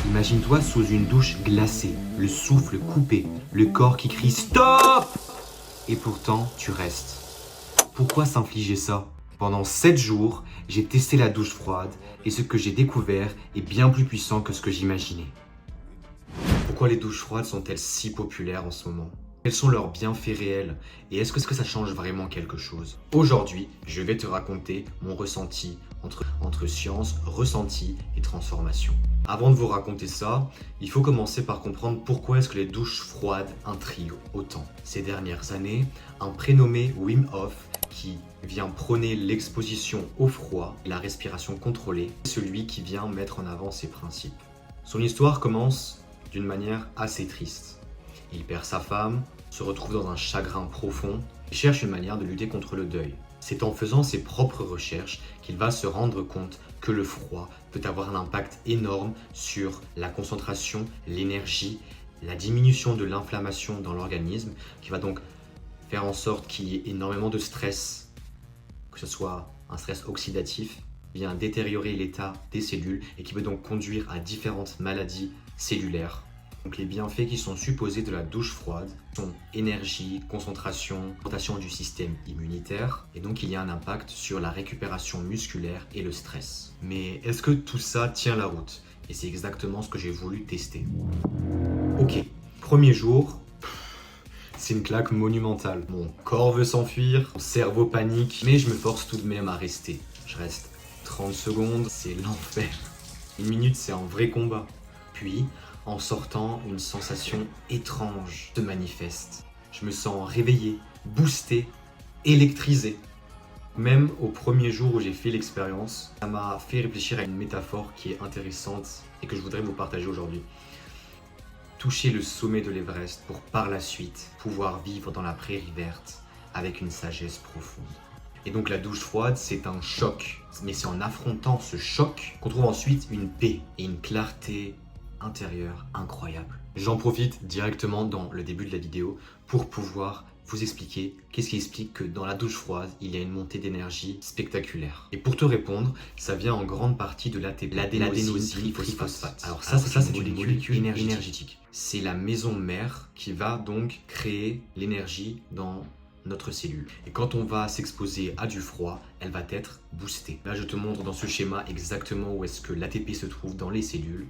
Imagine-toi sous une douche glacée, le souffle coupé, le corps qui crie STOP! Et pourtant, tu restes. Pourquoi s'infliger ça? Pendant 7 jours, j'ai testé la douche froide et ce que j'ai découvert est bien plus puissant que ce que j'imaginais. Pourquoi les douches froides sont-elles si populaires en ce moment? Quels sont leurs bienfaits réels et est-ce que ça change vraiment quelque chose? Aujourd'hui, je vais te raconter mon ressenti entre science, ressenti et transformation. Avant de vous raconter ça, il faut commencer par comprendre pourquoi est-ce que les douches froides intriguent autant. Ces dernières années, un prénommé Wim Hof qui vient prôner l'exposition au froid et la respiration contrôlée, c'est celui qui vient mettre en avant ces principes. Son histoire commence d'une manière assez triste. Il perd sa femme, se retrouve dans un chagrin profond et cherche une manière de lutter contre le deuil. C'est en faisant ses propres recherches qu'il va se rendre compte que le froid peut avoir un impact énorme sur la concentration, l'énergie, la diminution de l'inflammation dans l'organisme, qui va donc faire en sorte qu'il y ait énormément de stress, que ce soit un stress oxydatif, vient détériorer l'état des cellules et qui peut donc conduire à différentes maladies cellulaires. Donc les bienfaits qui sont supposés de la douche froide sont énergie, concentration, augmentation du système immunitaire et donc il y a un impact sur la récupération musculaire et le stress. Mais est-ce que tout ça tient la route? Et c'est exactement ce que j'ai voulu tester. Ok, premier jour, c'est une claque monumentale. Mon corps veut s'enfuir, mon cerveau panique, mais je me force tout de même à rester. Je reste 30 secondes, c'est l'enfer. 1 minute, c'est un vrai combat. Puis, en sortant, une sensation étrange se manifeste. Je me sens réveillé, boosté, électrisé. Même au premier jour où j'ai fait l'expérience, ça m'a fait réfléchir à une métaphore qui est intéressante et que je voudrais vous partager aujourd'hui. Toucher le sommet de l'Everest pour par la suite pouvoir vivre dans la prairie verte avec une sagesse profonde. Et donc la douche froide, c'est un choc. Mais c'est en affrontant ce choc qu'on trouve ensuite une paix et une clarté intérieure incroyable. J'en profite directement dans le début de la vidéo pour pouvoir vous expliquer qu'est-ce qui explique que dans la douche froide, il y a une montée d'énergie spectaculaire. Et pour te répondre, ça vient en grande partie de l'adénosine triphosphate. Alors ça c'est une molécule énergétique. C'est la maison mère qui va donc créer l'énergie dans notre cellule. Et quand on va s'exposer à du froid, elle va être boostée. Là, je te montre dans ce schéma exactement où est-ce que l'ATP se trouve dans les cellules.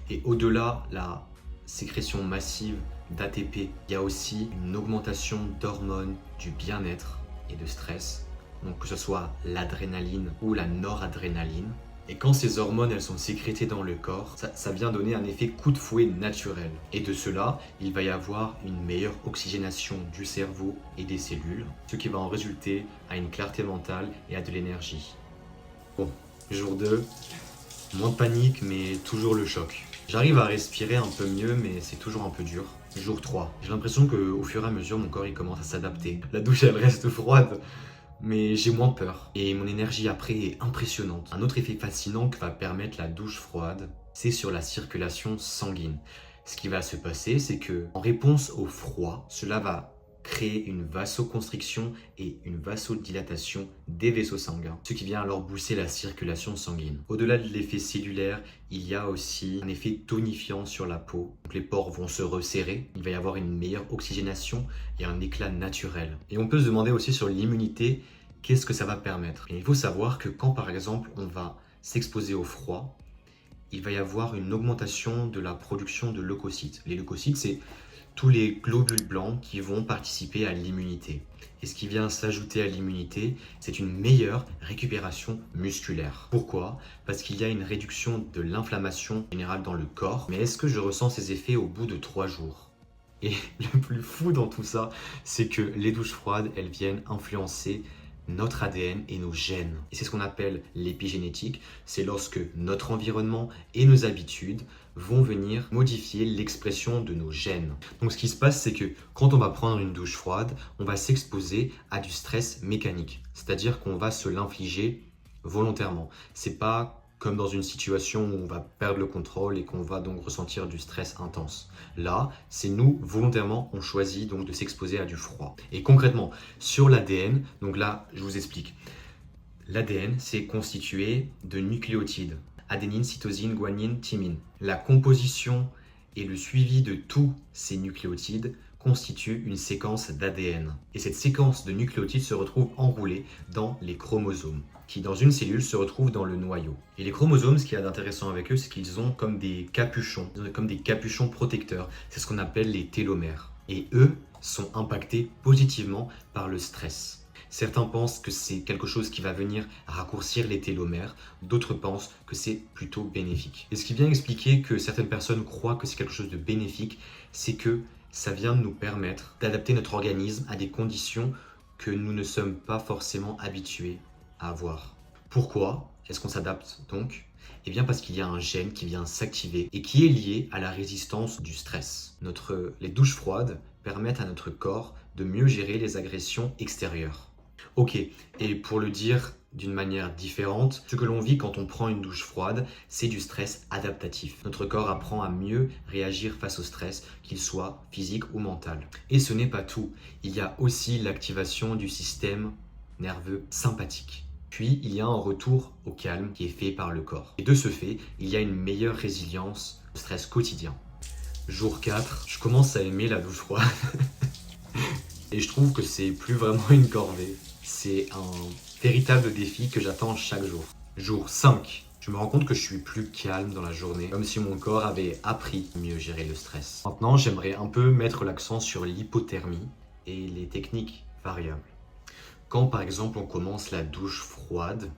Et au-delà, la sécrétion massive d'ATP, il y a aussi une augmentation d'hormones du bien-être et de stress, donc que ce soit l'adrénaline ou la noradrénaline. Et quand ces hormones elles sont sécrétées dans le corps, ça vient donner un effet coup de fouet naturel. Et de cela, il va y avoir une meilleure oxygénation du cerveau et des cellules, ce qui va en résulter à une clarté mentale et à de l'énergie. Bon, jour 2, moins de panique mais toujours le choc. J'arrive à respirer un peu mieux, mais c'est toujours un peu dur. Jour 3, j'ai l'impression qu'au fur et à mesure, mon corps il commence à s'adapter. La douche, elle reste froide, mais j'ai moins peur. Et mon énergie après est impressionnante. Un autre effet fascinant que va permettre la douche froide, c'est sur la circulation sanguine. Ce qui va se passer, c'est que en réponse au froid, cela va créer une vasoconstriction et une vasodilatation des vaisseaux sanguins, ce qui vient alors booster la circulation sanguine. Au-delà de l'effet cellulaire, il y a aussi un effet tonifiant sur la peau. Donc les pores vont se resserrer, il va y avoir une meilleure oxygénation et un éclat naturel. Et on peut se demander aussi sur l'immunité, qu'est-ce que ça va permettre? Et il faut savoir que quand par exemple on va s'exposer au froid, il va y avoir une augmentation de la production de leucocytes. Les leucocytes, c'est tous les globules blancs qui vont participer à l'immunité. Et ce qui vient s'ajouter à l'immunité, c'est une meilleure récupération musculaire. Pourquoi? Parce qu'il y a une réduction de l'inflammation générale dans le corps. Mais est-ce que je ressens ces effets au bout de 3 jours? Et le plus fou dans tout ça, c'est que les douches froides, elles viennent influencer notre ADN et nos gènes. Et c'est ce qu'on appelle l'épigénétique. C'est lorsque notre environnement et nos habitudes vont venir modifier l'expression de nos gènes. Donc ce qui se passe, c'est que quand on va prendre une douche froide, on va s'exposer à du stress mécanique. C'est-à-dire qu'on va se l'infliger volontairement. C'est pas comme dans une situation où on va perdre le contrôle et qu'on va donc ressentir du stress intense. Là, c'est nous, volontairement, on choisit donc de s'exposer à du froid. Et concrètement, sur l'ADN, donc là, je vous explique. L'ADN, c'est constitué de nucléotides. adénine, cytosine, guanine, thymine. La composition et le suivi de tous ces nucléotides constitue une séquence d'ADN. Et cette séquence de nucléotides se retrouve enroulée dans les chromosomes, qui dans une cellule se retrouvent dans le noyau. Et les chromosomes, ce qu'il y a d'intéressant avec eux, c'est qu'ils ont comme des capuchons, protecteurs. C'est ce qu'on appelle les télomères. Et eux sont impactés positivement par le stress. Certains pensent que c'est quelque chose qui va venir raccourcir les télomères, d'autres pensent que c'est plutôt bénéfique. Et ce qui vient expliquer que certaines personnes croient que c'est quelque chose de bénéfique, c'est que ça vient nous permettre d'adapter notre organisme à des conditions que nous ne sommes pas forcément habitués à avoir. Pourquoi est-ce qu'on s'adapte donc ? Eh bien parce qu'il y a un gène qui vient s'activer et qui est lié à la résistance du stress. Les douches froides permettent à notre corps de mieux gérer les agressions extérieures. Ok, et pour le dire d'une manière différente, ce que l'on vit quand on prend une douche froide, c'est du stress adaptatif. Notre corps apprend à mieux réagir face au stress, qu'il soit physique ou mental. Et ce n'est pas tout, il y a aussi l'activation du système nerveux sympathique. Puis, il y a un retour au calme qui est fait par le corps. Et de ce fait, il y a une meilleure résilience au stress quotidien. Jour 4, je commence à aimer la douche froide. Et je trouve que c'est plus vraiment une corvée. C'est un véritable défi que j'attends chaque jour. Jour 5, je me rends compte que je suis plus calme dans la journée, comme si mon corps avait appris à mieux gérer le stress. Maintenant, j'aimerais un peu mettre l'accent sur l'hypothermie et les techniques variables. Quand par exemple on commence la douche froide,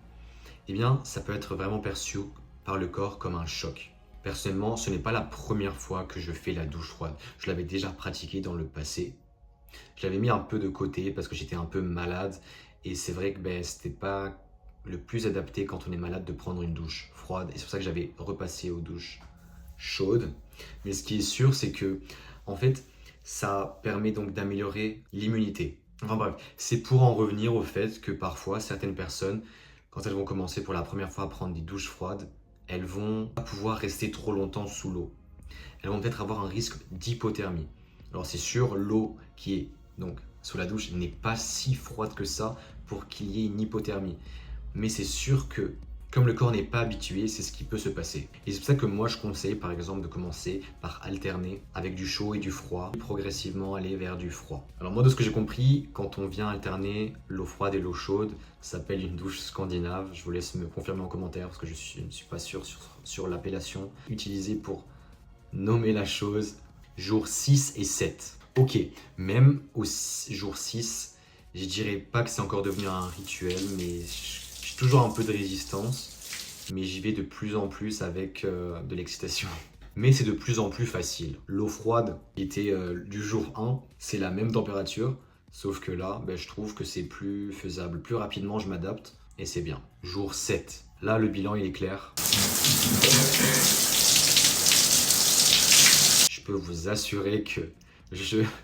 eh bien ça peut être vraiment perçu par le corps comme un choc. Personnellement, ce n'est pas la première fois que je fais la douche froide. Je l'avais déjà pratiqué dans le passé. Je l'avais mis un peu de côté parce que j'étais un peu malade et c'est vrai que c'était pas le plus adapté quand on est malade de prendre une douche froide et c'est pour ça que j'avais repassé aux douches chaudes. Mais ce qui est sûr, c'est que en fait, ça permet donc d'améliorer l'immunité. Enfin bref, c'est pour en revenir au fait que parfois certaines personnes, quand elles vont commencer pour la première fois à prendre des douches froides, elles vont pas pouvoir rester trop longtemps sous l'eau. Elles vont peut-être avoir un risque d'hypothermie. Alors c'est sûr, l'eau qui est donc sous la douche n'est pas si froide que ça pour qu'il y ait une hypothermie. Mais c'est sûr que comme le corps n'est pas habitué, c'est ce qui peut se passer. Et c'est pour ça que moi je conseille par exemple de commencer par alterner avec du chaud et du froid, et progressivement aller vers du froid. Alors moi de ce que j'ai compris, quand on vient alterner l'eau froide et l'eau chaude, ça s'appelle une douche scandinave. Je vous laisse me confirmer en commentaire parce que je ne suis pas sûr sur l'appellation utilisée pour nommer la chose. Jour 6 et 7. Ok, même au jour 6, je dirais pas que c'est encore devenu un rituel, mais j'ai toujours un peu de résistance, mais j'y vais de plus en plus avec de l'excitation. Mais c'est de plus en plus facile. L'eau froide qui était du jour 1, c'est la même température, sauf que là, je trouve que c'est plus faisable. Plus rapidement, je m'adapte et c'est bien. Jour 7, là le bilan il est clair. Je peux vous assurer que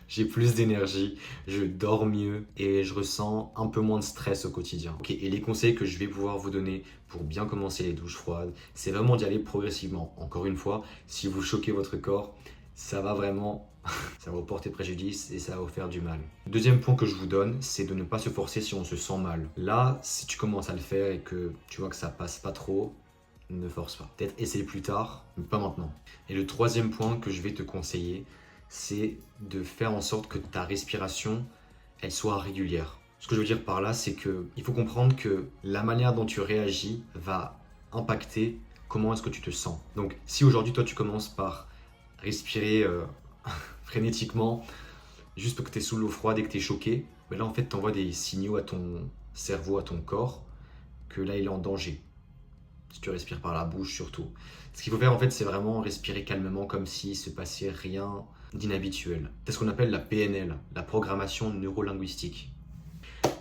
j'ai plus d'énergie, je dors mieux et je ressens un peu moins de stress au quotidien. Ok, et les conseils que je vais pouvoir vous donner pour bien commencer les douches froides, c'est vraiment d'y aller progressivement. Encore une fois, si vous choquez votre corps, ça va vraiment ça va vous porter préjudice et ça va vous faire du mal. Deuxième point que je vous donne, c'est de ne pas se forcer si on se sent mal. Là, si tu commences à le faire et que tu vois que ça passe pas trop, ne force pas. Peut-être essayer plus tard, mais pas maintenant. Et le troisième point que je vais te conseiller, c'est de faire en sorte que ta respiration, elle soit régulière. Ce que je veux dire par là, c'est qu'il faut comprendre que la manière dont tu réagis va impacter comment est-ce que tu te sens. Donc, si aujourd'hui, toi, tu commences par respirer frénétiquement, juste parce que tu es sous l'eau froide et que tu es choqué, là, en fait, tu envoies des signaux à ton cerveau, à ton corps, que là, il est en danger. Si tu respires par la bouche surtout. Ce qu'il faut faire en fait, c'est vraiment respirer calmement comme s'il ne se passait rien d'inhabituel. C'est ce qu'on appelle la PNL, la programmation neurolinguistique.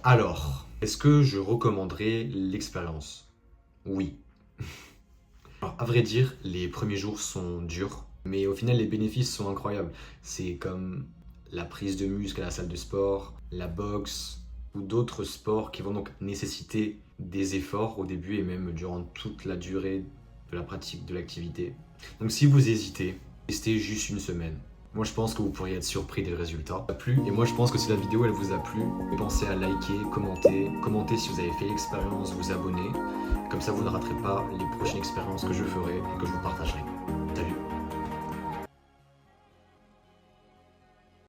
Alors, est-ce que je recommanderais l'expérience ? Oui. Alors, à vrai dire, les premiers jours sont durs, mais au final, les bénéfices sont incroyables. C'est comme la prise de muscle à la salle de sport, la boxe, ou d'autres sports qui vont donc nécessiter des efforts au début et même durant toute la durée de la pratique de l'activité. Donc si vous hésitez, testez juste une semaine. Moi je pense que vous pourriez être surpris des résultats. Et moi je pense que si la vidéo elle vous a plu, pensez à liker, commenter si vous avez fait l'expérience, vous abonner. Comme ça vous ne raterez pas les prochaines expériences que je ferai et que je vous partagerai.